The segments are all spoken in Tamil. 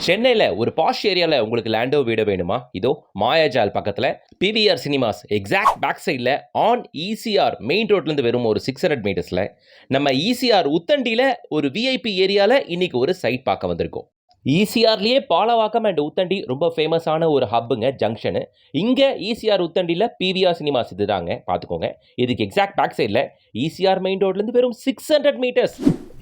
சென்னையில் ஒரு பாஷ் ஏரியாவில் உங்களுக்கு லேண்டோ வீடு வேணுமா? இதோ மாயாஜால் பக்கத்தில் பிவிஆர் சினிமாஸ் எக்ஸாக்ட் பேக் சைடில் ஆன் இசிஆர் மெயின் ரோட்லேருந்து வெறும் ஒரு 600 மீட்டர்ஸில் நம்ம இசிஆர் உத்தண்டியில் ஒரு விஐபி ஏரியாவில் இன்னைக்கு ஒரு சைட் பார்க்க வந்திருக்கோம். இசிஆர்லேயே பாலவாக்கம் அண்ட் உத்தண்டி ரொம்ப ஃபேமஸான ஒரு ஹப்புங்க, ஜங்ஷனு. இங்கே இசிஆர் உத்தண்டியில் பிவிஆர் சினிமாஸ் இதுதாங்க, பார்த்துக்கோங்க. இதுக்கு எக்ஸாக்ட் பேக் சைடில் இசிஆர் மெயின் ரோட்லேருந்து வெறும் 600 மீட்டர்ஸ்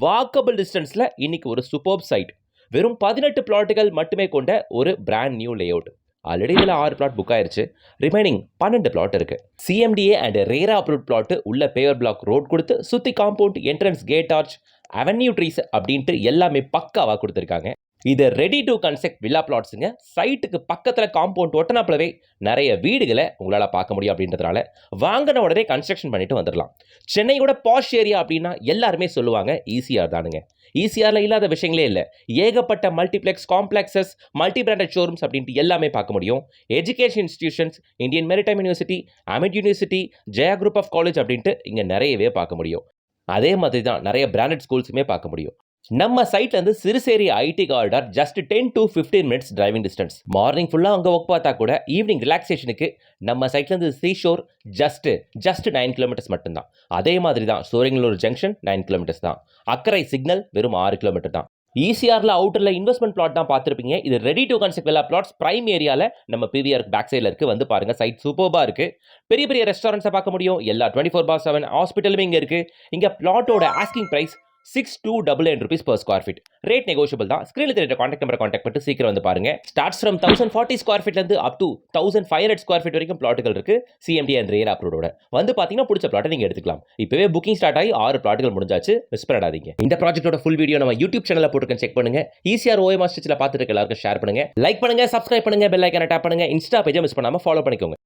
வாக்கபிள் டிஸ்டன்ஸில் இன்னைக்கு ஒரு சூப்பர்ப் சைட். வெறும் 18 பிளாட்டுகள் மட்டுமே கொண்ட ஒரு பிராண்ட் நியூ லேஅவுட். ஆல்ரெடி இதில் 6 பிளாட் புக் ஆயிருச்சு. ரிமைனிங் 12 பிளாட் இருக்கு. CMDA and RERA approved plot உள்ள பேவர் பிளாக் ரோட் கொடுத்து சுற்றி compound, entrance, gate arch, avenue trees அப்படின்ட்டு எல்லாமே பக்காவாக கொடுத்துருக்காங்க. இது ரெடி டு கன்ஸ்ட்ரக்ட் வில்லா பிளாட்ஸுங்க. சைட்டுக்கு பக்கத்தில் காம்பவுண்ட் ஒட்டனாப்புலவே நிறைய வீடுகளை உங்களால் பார்க்க முடியும். அப்படின்றதுனால வாங்கின உடனே கன்ஸ்ட்ரக்ஷன் பண்ணிட்டு வந்துடலாம். சென்னையோட பாஷ் ஏரியா அப்படின்னா எல்லாருமே சொல்லுவாங்க ஈசிஆர் தானுங்க. ஈசிஆரில் இல்லாத விஷயங்களே இல்லை. ஏகப்பட்ட multiplex, complexes, multi branded showrooms அப்படின்ட்டு எல்லாமே பார்க்க முடியும். Education institutions, Indian maritime university, Amity university, Jaya group of college அப்படின்ட்டு இங்கே நிறையவே பார்க்க முடியும். அதே மாதிரி தான் நிறைய பிராண்டட் ஸ்கூல்ஸுமே பார்க்க முடியும். நம்ம சைட்லேருந்து Siruseri IT corridor just 10 to 15 minutes driving distance. Morning ஃபுல்லாக அங்கே ஒர்க் பார்த்தா கூட ஈவினிங் ரிலாக்ஸேஷனுக்கு நம்ம சைட்லேருந்து சீஷோர் ஜஸ்ட் 9 கிலோமீட்டர்ஸ் மட்டும்தான். அதே மாதிரி தான் சோரிங்களூர் ஜங்ஷன் 9 கிலோமீட்டர்ஸ் தான். அக்கரை சிக்னல் வெறும் 6 கிலோமீட்டர் தான். ஈசிஆரில் அவுட்டரில் இன்வெஸ்ட்மெண்ட் பிளாட் தான் பார்த்துருப்பீங்க. இது ready to construct villa plots prime ஏரியாவில் நம்ம பிவிஆர் பேக் சைடில் இருக்குது. வந்து பாருங்கள், சைட் சூப்பராக இருக்குது. பெரிய பெரிய ரெஸ்டாரண்ட்ஸை பார்க்க முடியும். எல்லா 24/7 ஹாஸ்பிட்டலுமே இங்கே இருக்குது. இங்கே பிளாட்டோட asking price 6299 rupees per square feet. Rate negotiable தான். ஸ்க்ரீனில் தெரியுற கான்டாக்ட் நம்பரை கான்டாக்ட் பண்ணிட்டு சீக்கிரம் வந்து பாருங்க. ஸ்டார்ட்ஸ் ஃப்ரம் 1040 ஸ்கொயர் ஃபீட்லேருந்து அப் டு 1500 ஸ்கொயர் ஃபீட் வரைக்கும் பிளாட்டுகள் இருக்கு. சிஎம்டி அண்ட் ரேரா அப்ரூவோட வந்து பார்த்தீங்கன்னா பிடிச்ச பிளாட்டை நீங்கள் எடுத்துக்கலாம். இப்போவே புக்கிங் ஸ்டார்ட் ஆகி 6 பிளாட்டுகள் முடிஞ்சாச்சு. மிஸ் பண்ணாதீங்க. இந்த ப்ராஜெக்ட்டோட ஃபுல் வீடியோ நம்ம யூடியூப் சேனலில் போட்டுருக்கேன், செக் பண்ணுங்க. ஈசிஆர் ஓஎம்ஆர் ஸ்டிச்சில் பார்த்துட்டு எல்லாருக்கும் ஷேர் பண்ணுங்க, லைக் பண்ணுங்க, சப்ஸ்கிரைப் பண்ணுங்க, பெல் ஐக்கானை டேப் பண்ணுங்க. இன்ஸ்டா பேஜை மிஸ் பண்ணாமல் ஃபாலோ பண்ணிக்கோங்க.